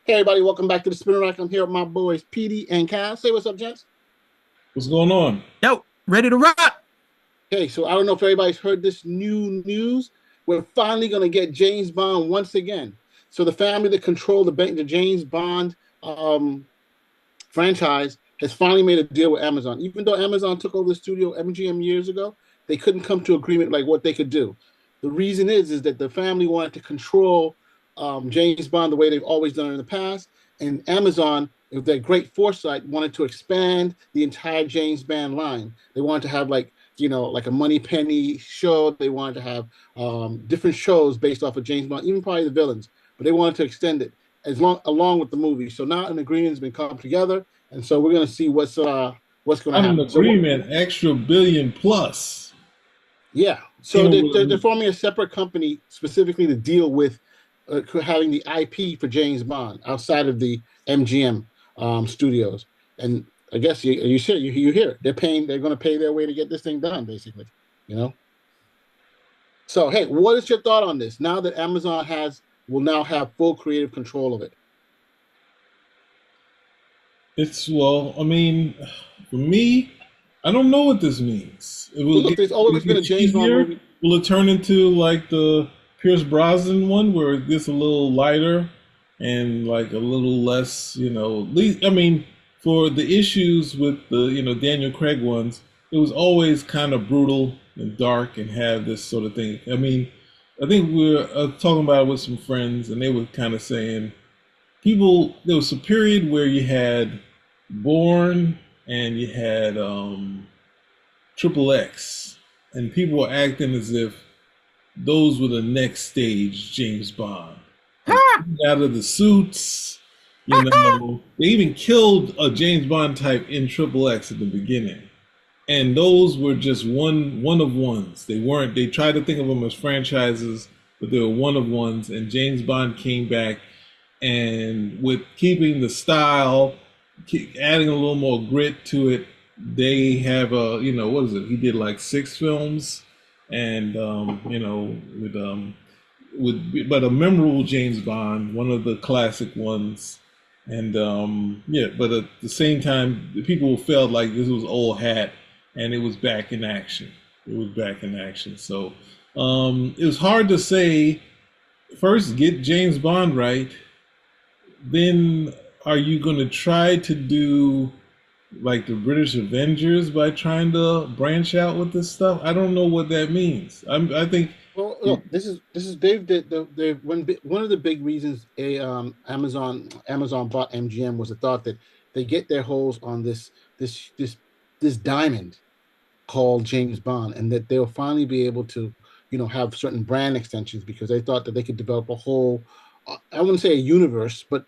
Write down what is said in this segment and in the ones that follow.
Hey everybody, welcome back to the Spinner Rack. I'm here with my boys Petey and Cal. Say what's up, gents. What's going on? Yo, ready to rock. Okay, so I don't know if everybody's heard this new news. We're finally gonna get James Bond once again. So the family that control the James Bond franchise has finally made a deal with Amazon. Even though Amazon took over the studio MGM years ago, they couldn't come to agreement like what they could do. The reason is that the family wanted to control James Bond the way they've always done it in the past, and Amazon, with their great foresight, wanted to expand the entire James Bond line. They wanted to have like a Money Penny show. They wanted to have different shows based off of James Bond, even probably the villains. But they wanted to extend it along with the movie. So now an agreement has been come together, and so we're going to see what's going to Not an happen. So agreement, extra billion plus. yeah, so they're forming a separate company specifically to deal with having the IP for James Bond outside of the MGM studios. And I guess you said you hear it. They're going to pay their way to get this thing done, basically. You know. So hey, what is your thought on this? Now that Amazon will now have full creative control of it. I mean, for me, I don't know what this means. Well, look, there's Will always it been a get James Bond easier? movie. Will it turn into like the Pierce Brosnan one where it gets a little lighter and like a little less, I mean, for the issues with the, Daniel Craig ones, it was always kind of brutal and dark and have this sort of thing. I mean, I think we were talking about it with some friends and they were kind of saying, there was a period where you had Born and you had Triple X, and people were acting as if those were the next stage James Bond. Like, Ha! out of the suits, they even killed a James Bond type in Triple X at the beginning, and those were just one of ones. They weren't. They tried to think of them as franchises, but they were one of ones. And James Bond came back, and with keeping the style, adding a little more grit to it, they have what is it? He did like 6 films, and but a memorable James Bond, one of the classic ones, and yeah. But at the same time, the people felt like this was old hat, and it was back in action. It was back in action. So it was hard to say. First, get James Bond right, then are you going to try to do like the British Avengers by trying to branch out with this stuff? I don't know what that means. I think Well, look, this is Dave. The one of the big reasons Amazon bought MGM was the thought that they get their holes on this diamond called James Bond, and that they'll finally be able to have certain brand extensions because they thought that they could develop a whole I wouldn't say a universe, but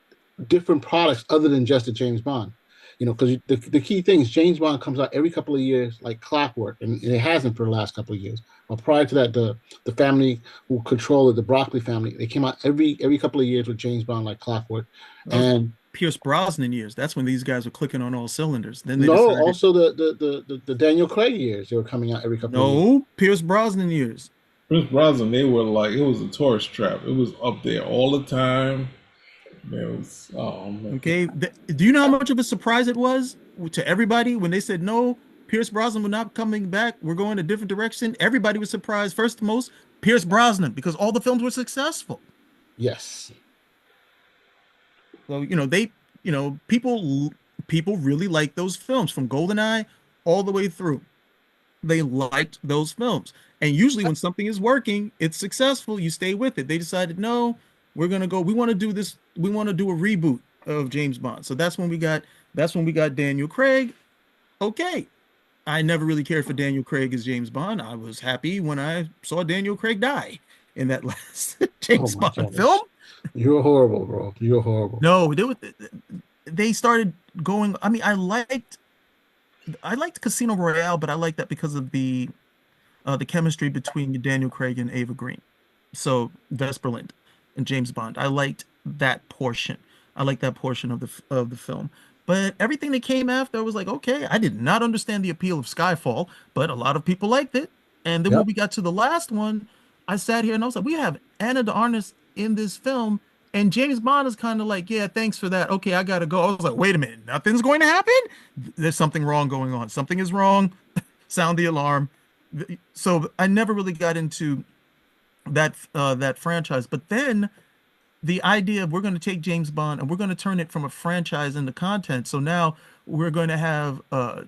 different products other than just a James Bond. Because the key thing is James Bond comes out every couple of years like clockwork, and it hasn't for the last couple of years. But prior to that, the family who control it, the Broccoli family, they came out every couple of years with James Bond like clockwork. Those And Pierce Brosnan years. That's when these guys were clicking on all cylinders. Then they no, decided, also the Daniel Craig years, they were coming out every couple of years. no, Pierce Brosnan years. Prince Brosnan, they were like it was a tourist trap. It was up there all the time. There was oh man. Okay. Do you know how much of a surprise it was to everybody when they said no, Pierce Brosnan will not coming back. We're going a different direction. Everybody was surprised. First most, Pierce Brosnan, because all the films were successful. Yes. So, people really like those films from GoldenEye all the way through. They liked those films. And usually when something is working, it's successful, you stay with it. They decided, no, we want to do this, we want to do a reboot of James Bond. So that's when we got Daniel Craig. Okay. I never really cared for Daniel Craig as James Bond. I was happy when I saw Daniel Craig die in that last Oh James my Bond film. goodness. You're horrible, bro. You're horrible. No, they started going. I mean, I liked Casino Royale, but I liked that because of the chemistry between Daniel Craig and Ava Green. So Vesper Lind and James Bond. I liked that portion. I liked that portion of the film. But everything that came after was like, okay, I did not understand the appeal of Skyfall, but a lot of people liked it. And then when Yep. we got to the last one, I sat here and I was like, we have Anna de Armas in this film, And James Bond is kind of like, yeah, thanks for that. Okay, I gotta go. I was like, wait a minute, nothing's going to happen? There's something wrong going on. Something is wrong. Sound the alarm. So I never really got into that franchise. But then the idea of we're going to take James Bond and we're going to turn it from a franchise into content. So now we're going to have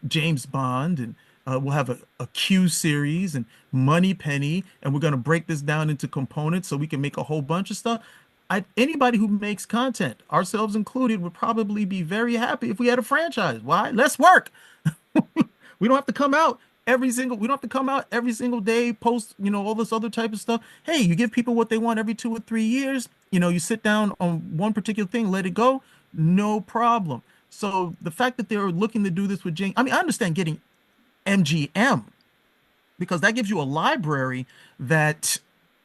James Bond and we'll have a Q series and Money Penny, and we're going to break this down into components so we can make a whole bunch of stuff. Anybody who makes content, ourselves included, would probably be very happy if we had a franchise. Why? Less work. We don't have to come out we don't have to come out every single day, post, all this other type of stuff. Hey, you give people what they want every 2 or 3 years. You sit down on one particular thing, let it go, no problem. So the fact that they're looking to do this with Jane, I mean, I understand getting MGM because that gives you a library that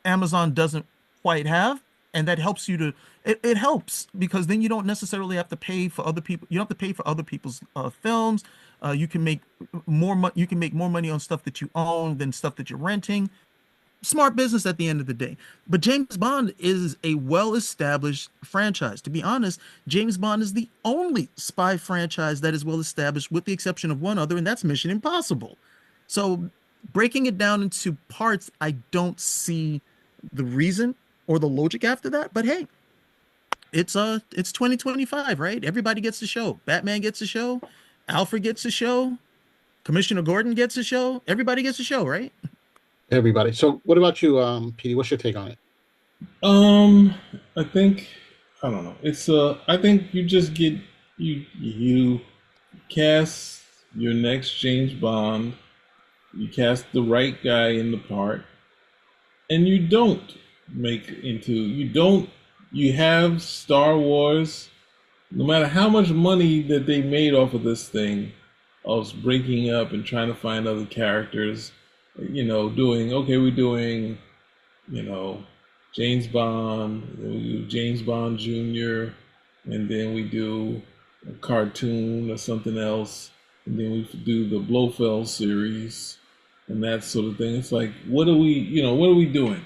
Amazon doesn't quite have, and that helps you to it helps because then you don't necessarily have to pay for other people. You don't have to pay for other people's films. You can make you can make more money on stuff that you own than stuff that you're renting. Smart business at the end of the day. But James Bond is a well-established franchise. To be honest, James Bond is the only spy franchise that is well established, with the exception of one other, and that's Mission Impossible. So breaking it down into parts, I don't see the reason or the logic after that. But hey, it's 2025, right? Everybody gets a show. Batman gets a show. Alfred gets a show. Commissioner Gordon gets a show. Everybody gets a show, right? Everybody. So, what about you, Petey? What's your take on it? Um, I think I don't know. It's I think you just get you cast your next James Bond. You cast the right guy in the part, and you don't make into you don't you have Star Wars. No matter how much money that they made off of this thing, of breaking up and trying to find other characters, doing okay, we're doing, you know, James Bond, then we do James Bond Jr., and then we do a cartoon or something else, and then we do the Blofeld series and that sort of thing. It's like, what are we doing?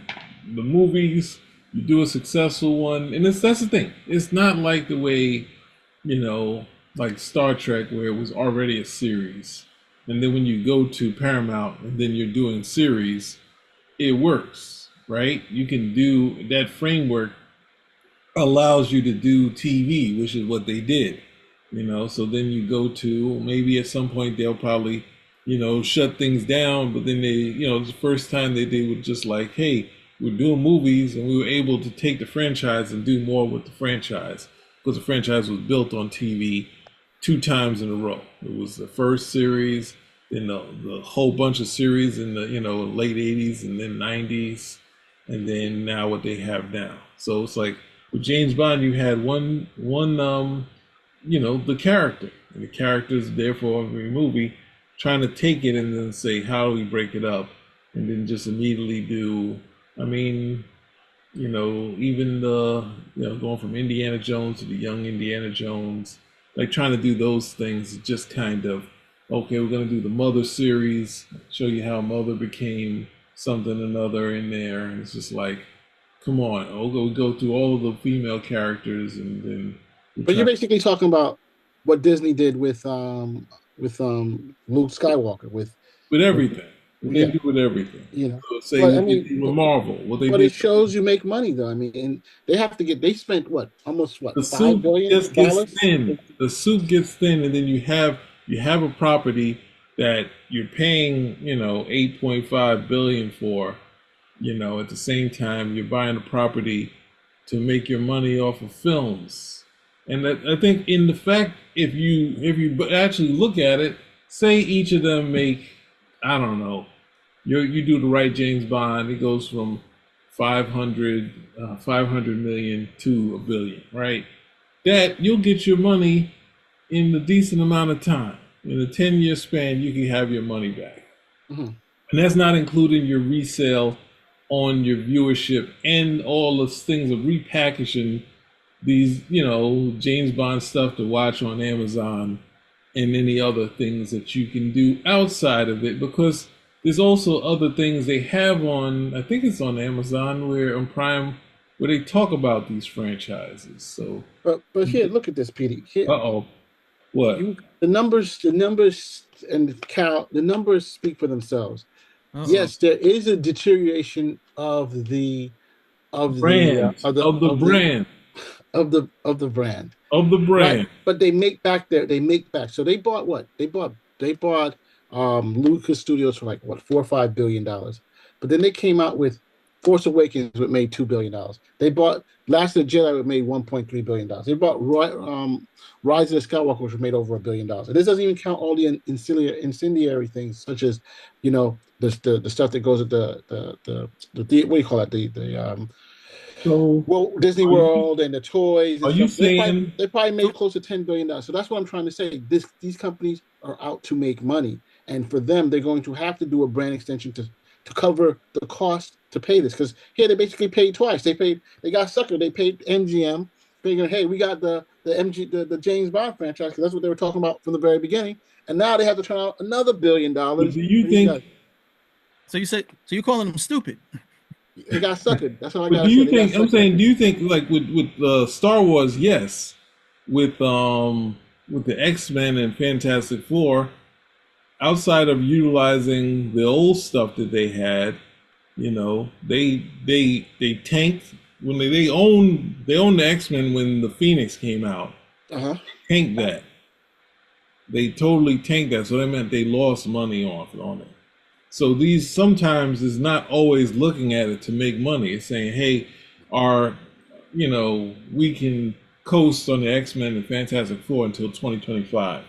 The movies, you do a successful one, and that's the thing. It's not like the way, like Star Trek, where it was already a series. And then when you go to Paramount and then you're doing series, it works, right? You can do that framework allows you to do TV, which is what they did, So then you go to maybe at some point they'll probably, shut things down, but then they, the first time they were just like, hey, we're doing movies and we were able to take the franchise and do more with the franchise because the franchise was built on TV 2 times in a row. It was the first series, then the whole bunch of series in the late '80s and then '90s, and then now what they have now. So it's like with James Bond, you had one the character, and the characters therefore every movie trying to take it and then say how do we break it up, and then just immediately do. I mean, even the going from Indiana Jones to the young Indiana Jones, like trying to do those things, just kind of okay. We're gonna do the Mother series, show you how Mother became something another in there, and it's just like, come on, we go through all of the female characters, and then But you're basically talking about what Disney did with Luke Skywalker with with everything. They yeah, do with everything. you know. So say But I what they mean, did with Marvel, what they but it did. shows you make money though. I mean, and they spent what almost what The five soup billion just gets dollars. thin. The soup gets thin, and then you have a property that you're paying 8.5 billion for. At the same time, you're buying a property to make your money off of films. And I think in the fact, if you actually look at it, say each of them make, I don't know, you do the right James Bond, it goes from 500 million to a billion, right? That you'll get your money in a decent amount of time. In a 10-year span, you can have your money back. Mhm. And that's not including your resale on your viewership and all the things of repackaging these, James Bond stuff to watch on Amazon and any other things that you can do outside of it, because there's also other things they have on, I think it's on Amazon, where on Prime, where they talk about these franchises. So, But here, look at this, Petey. Here, uh-oh, what? you and the numbers speak for themselves. Uh-oh. Yes, there is a deterioration Brand of the brand of the brand. of the Right. brand. But they make back. So they bought what? They bought Lucas Studios for like what, $4 or $5 billion. But then they came out with Force Awakens, which made $2 billion. They bought Last of the Jedi, which made $1.3 billion. They bought Rise of the Skywalker, which made over $1 billion. And this doesn't even count all the incendiary things, such as, the stuff that goes with the what do you call it, the So, well, Disney are you, World and the toys are and you stuff. They probably saying they probably made So, close to $10 billion. So that's what I'm trying to say. These companies are out to make money, and for them, they're going to have to do a brand extension to cover the cost to pay this. Because here they basically paid twice. They got sucker. They paid MGM, figuring, hey, we got the James Bond franchise, because that's what they were talking about from the very beginning, and now they have to turn out another $1 billion but do you for these think guys. so you're calling them stupid? They got suckered. That's all I But do gotta say. you They got think I'm suckered. saying? Do you think like with Star Wars? Yes, with the X-Men and Fantastic Four, outside of utilizing the old stuff that they had, they tanked when they owned the X-Men when the Phoenix came out. Uh huh. Tanked that. They totally tanked that. So that meant they lost money on it. So these sometimes is not always looking at it to make money. It's saying, hey, our, we can coast on the X-Men and Fantastic Four until 2025.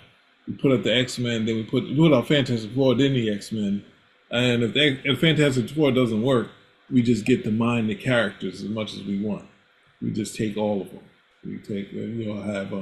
We put up the X-Men, then we put out Fantastic Four, then the X-Men. And if Fantastic Four doesn't work, we just get to mine the characters as much as we want. We just take all of them. We take, have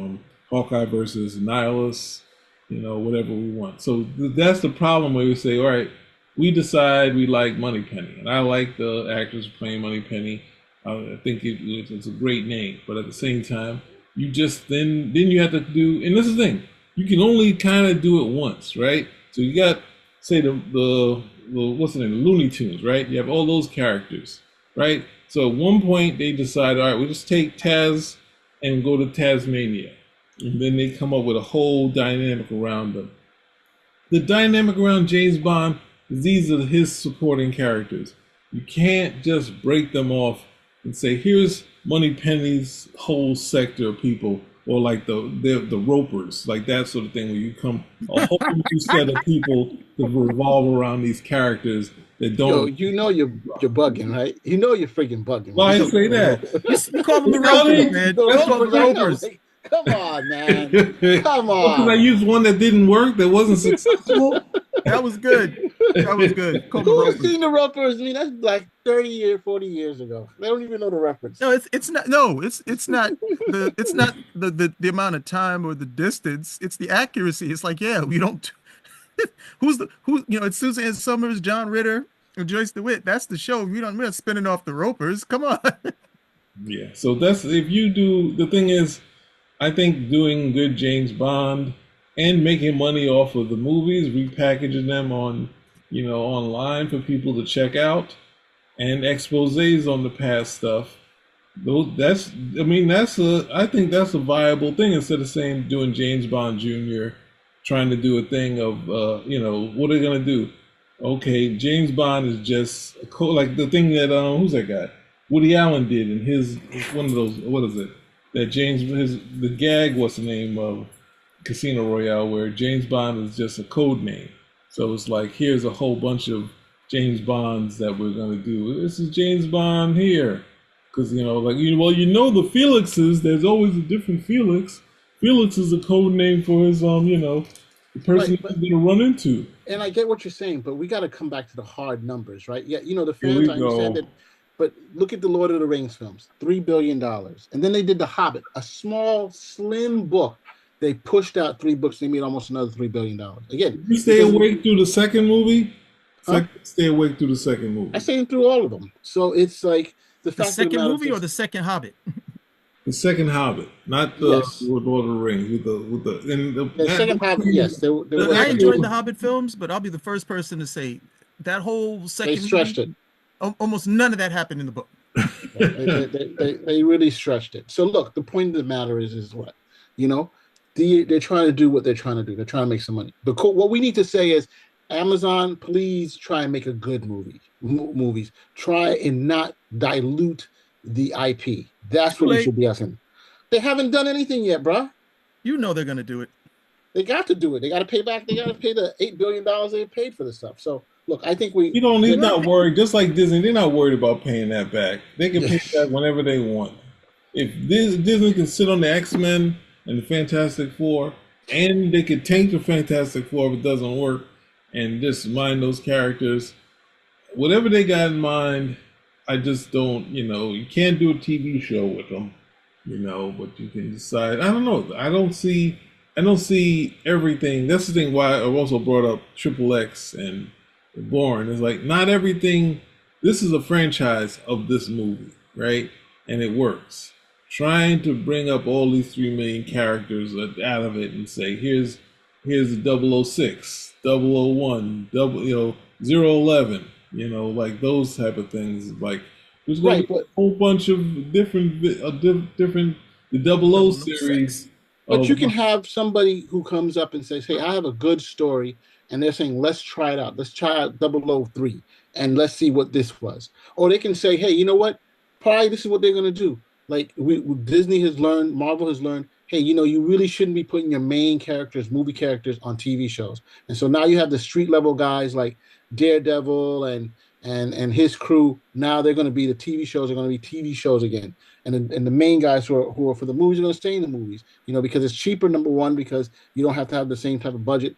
Hawkeye versus Nihilus, whatever we want. So that's the problem where we say, all right, we decide we like Moneypenny, and I like the actors playing Moneypenny. I think it's a great name, but at the same time, you just then you have to do, and this is the thing, you can only kind of do it once, right? So you got, say the what's the name, the Looney Tunes, right? You have all those characters, right? So at one point they decide, all right, we'll just take Taz and go to Tasmania, and then they come up with a whole dynamic around them. The dynamic around James Bond is these are his supporting characters. You can't just break them off and say, here's Moneypenny's whole sector of people, or like the ropers, like that sort of thing, where you come a whole new set of people that revolve around these characters that Yo, don't. you're bugging, right? You know you're freaking bugging when Well, you I say say that. You call them the ropers, Really? man. the You call them ropers. the I know. ropers. Like, come on, man. Come Well, because I on. used one that didn't work, that wasn't successful. That was good. That was good. Call them the Who's ropers. seen the ropers? I mean, that's like 30 years, 40 years ago. They don't even know the reference. No, it's not. No, it's not the amount of time or the distance. It's the accuracy. It's like, yeah, we don't. It's Suzanne Summers, John Ritter, and Joyce DeWitt. That's the show. We're not spinning off the ropers. Come on. Yeah, so that's if you do. The thing is, I think doing good James Bond and making money off of the movies, repackaging them online for people to check out, and exposés on the past stuff. I think that's a viable thing instead of saying doing James Bond Jr., trying to do a thing of, what are they gonna do? Okay, James Bond is just like the thing that who's that guy? Woody Allen did in his one of those. What is it? That the gag. What's the name of Casino Royale, where James Bond is just a code name. So it's like, here's a whole bunch of James Bonds that we're gonna do. This is James Bond here, because the Felixes. There's always a different Felix. Felix is a code name for his the person Right. he's gonna run into. And I get what you're saying, but we got to come back to the hard numbers, right? Yeah, the Here fans, we I understand go. that, but look at the Lord of the Rings films, $3 billion, and then they did The Hobbit, a small, slim book. They pushed out 3 books. They made almost another $3 billion. Again, Did you stay because awake through the second movie? huh? Stay awake through the second I movie. stayed through all of them. So it's like the The fact of the second matter movie or is, the second Hobbit? The second Hobbit, not the yes, Lord of the Rings, the second Hobbit, yes, they were I second enjoyed the movie. Hobbit films, but I'll be the first person to say that whole They second movie, stretched it. almost none of that happened in the book. Yeah, they really stretched it. So look, the point of the matter is what you know. They're trying to do what they're trying to do. They're trying to make some money. But what we need to say is, Amazon, please try and make a good movies. Try and not dilute the IP. That's Too what we late. should be asking. They haven't done anything yet, bruh. You know they're gonna do it. They got to do it. They got to pay back. They got to pay the $8 billion they paid for this stuff. So look, I think You don't. He's They're we not. not worried. Just like Disney, they're not worried about paying that back. They can pay it yes. back whenever they want. If Disney can sit on the X-Men and the Fantastic Four, and they could tank the Fantastic Four if it doesn't work, and just mind those characters, whatever they got in mind, I just don't. You can't do a TV show with them. But you can decide. I don't know. I don't see everything. That's the thing why I've also brought up Triple X and Bourne. It's like not everything. This is a franchise of this movie, right? And it works. Trying to bring up all these three main characters out of it and say, here's the 006, 001, 011, like those type of things. Like there's going to Right, be a whole bunch of different the double O Double O series six. but of you can have somebody who comes up and says, "Hey, I have a good story," and they're saying, "Let's try it out. Let's try out 003 and let's see what this was." Or they can say, "Hey, you know what? Probably this is what they're going to do." Like Disney has learned, Marvel has learned. Hey, you really shouldn't be putting your main characters, movie characters, on TV shows. And so now you have the street level guys like Daredevil and his crew. Now they're going to be the TV shows are going to be TV shows again, and the main guys who are for the movies are going to stay in the movies. Because it's cheaper. Number one, because you don't have to have the same type of budget,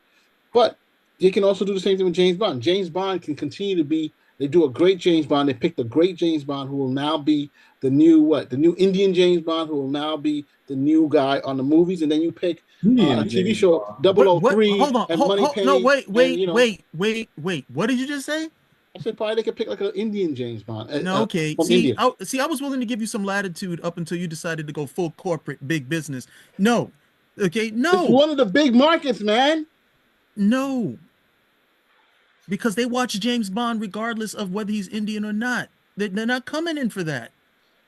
but they can also do the same thing with James Bond. James Bond can continue to be. They do a great James Bond. They picked a great James Bond who will now be the new what? The new Indian James Bond who will now be the new guy on the movies. And then you pick a Indian TV James show Bond. What? What? 003 Hold on. and Money No. Penny. Wait. And Wait. Wait. Wait. Wait. What did you just say? I said probably they could pick like an Indian James Bond No. Okay. from India. I was willing to give you some latitude up until you decided to go full corporate, big business. No. Okay. It's No. one of the big markets, man. No. Because they watch James Bond regardless of whether he's Indian or not. They're not coming in for that.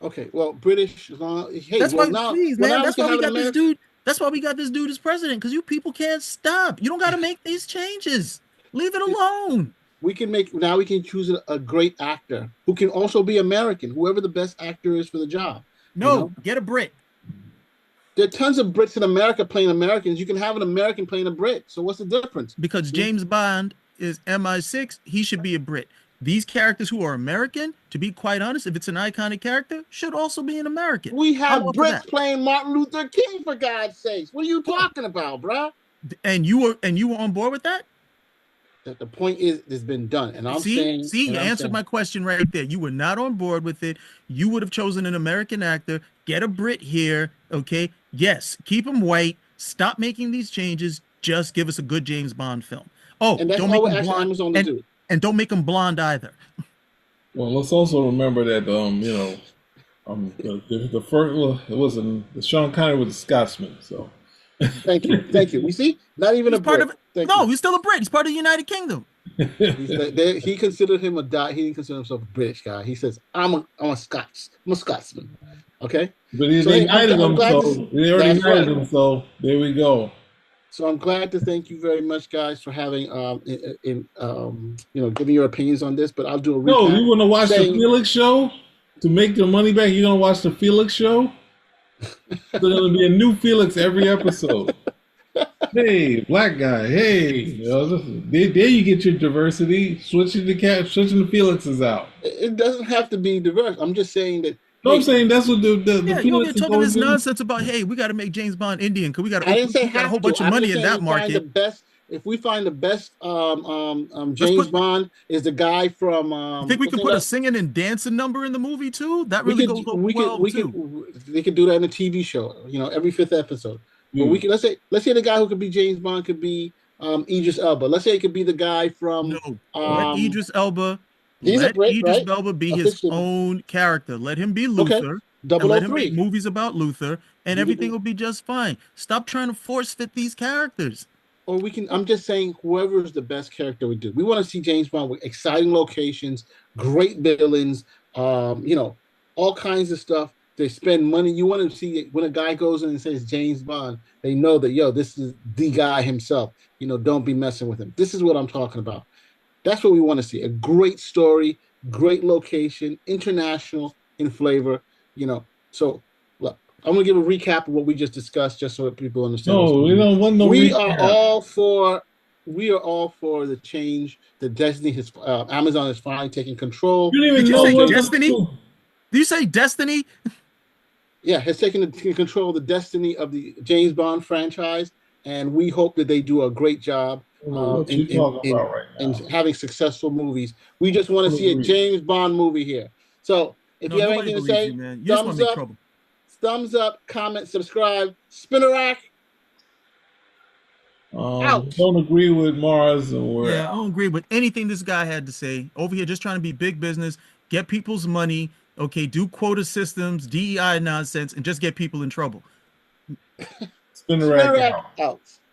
Okay, well, British. Hey, That's why, now, please, man. we That's can why we have an got this American. dude. That's why we got this dude as president. Because you people can't stop. You don't got to make these changes. Leave it alone. We can make now. We can choose a great actor who can also be American. Whoever the best actor is for the job. You No, know, get a Brit. there are tons of Brits in America playing Americans. You can have an American playing a Brit. So what's the difference? Because James Bond is MI6. He should be a Brit. These characters who are American, to be quite honest, if it's an iconic character, should also be an American. We have I'm all for Brits that. playing Martin Luther King, for God's sakes. What are you talking about, bruh? And you were on board with that? The point is, it's been done, and I'm See, saying, see, you answered my question right there. You were not on board with it. You would have chosen an American actor. Get a Brit here, okay? Yes, keep him white. Stop making these changes. Just give us a good James Bond film. Oh, and that's don't all make we're him asking blonde, Amazon to do. and don't make him blonde either. Well, let's also remember that the first it wasn't the Sean Connery was a Scotsman, so Thank you, thank you. We see, not even He's a part Brit. of it. Thank No, you. he's still a Brit. He's part of the United Kingdom. He considered him a die. He didn't consider himself a British guy. He says, I'm a Scotsman." Okay, but so they hey, knighted I'm him, glad. so they already That's knighted right. him, so there we go. So I'm glad to thank you very much, guys, for having giving your opinions on this. But I'll do a No, recap you want to watch the saying Felix show to make your money back? You're gonna watch the Felix show. There's gonna be a new Felix every episode. Hey, black guy. Hey, there you get your diversity. Switching the Felixes out. it doesn't have to be diverse. I'm just saying that. No, I'm Hey, saying that's what the Yeah, you over Felix here is talking going this to do. nonsense about, hey, we got to make James Bond Indian because I didn't say we got a whole have to. bunch of I'm money just in saying that we find the market. best. If we find the best Let's James put. Bond is the guy from You think we what's can the name put a of that? singing and dancing number in the movie too? That We really could goes over we could well we could too. they could do that in a TV show. Every fifth episode. But we Hmm. could let's say the guy who could be James Bond could be Idris Elba. Let's say it could be the guy from No, um he's a Let Brit, Idris right? Elba be his Officially. own character. Let him be Okay. Luther, and let him make 003. movies about Luther, and You could everything do will be just fine. Stop trying to force fit these characters. or we can I'm just saying whoever is the best character we do. We want to see James Bond with exciting locations, great villains, all kinds of stuff. They spend money. You want to see it when a guy goes in and says James Bond, they know that, yo, this is the guy himself. Don't be messing with him. This is what I'm talking about. That's what we want to see. A great story, great location, international in flavor. So look, I'm gonna give a recap of what we just discussed, just so that people understand what's No, we going on. don't want no We are recap. all for we are all for the change. The Disney has Amazon is finally taking control. You don't Did even you know say what Destiny? the. Did you say Destiny? Yeah, has taken control of the destiny of the James Bond franchise, and we hope that they do a great job I don't know what in, you're in talking in about right in now. having successful movies. We just want I to don't see a agree. James Bond movie here. So, if No, you have nobody anything to believes you, say, man. You just want to thumbs make up, trouble. comment, subscribe, spinner out. Don't agree with Mars, and we're Yeah, I out. don't agree with anything this guy had to say. Over here, just trying to be big business, get people's money, okay, do quota systems, DEI nonsense, and just get people in trouble. Spin the rack Spinner out. out.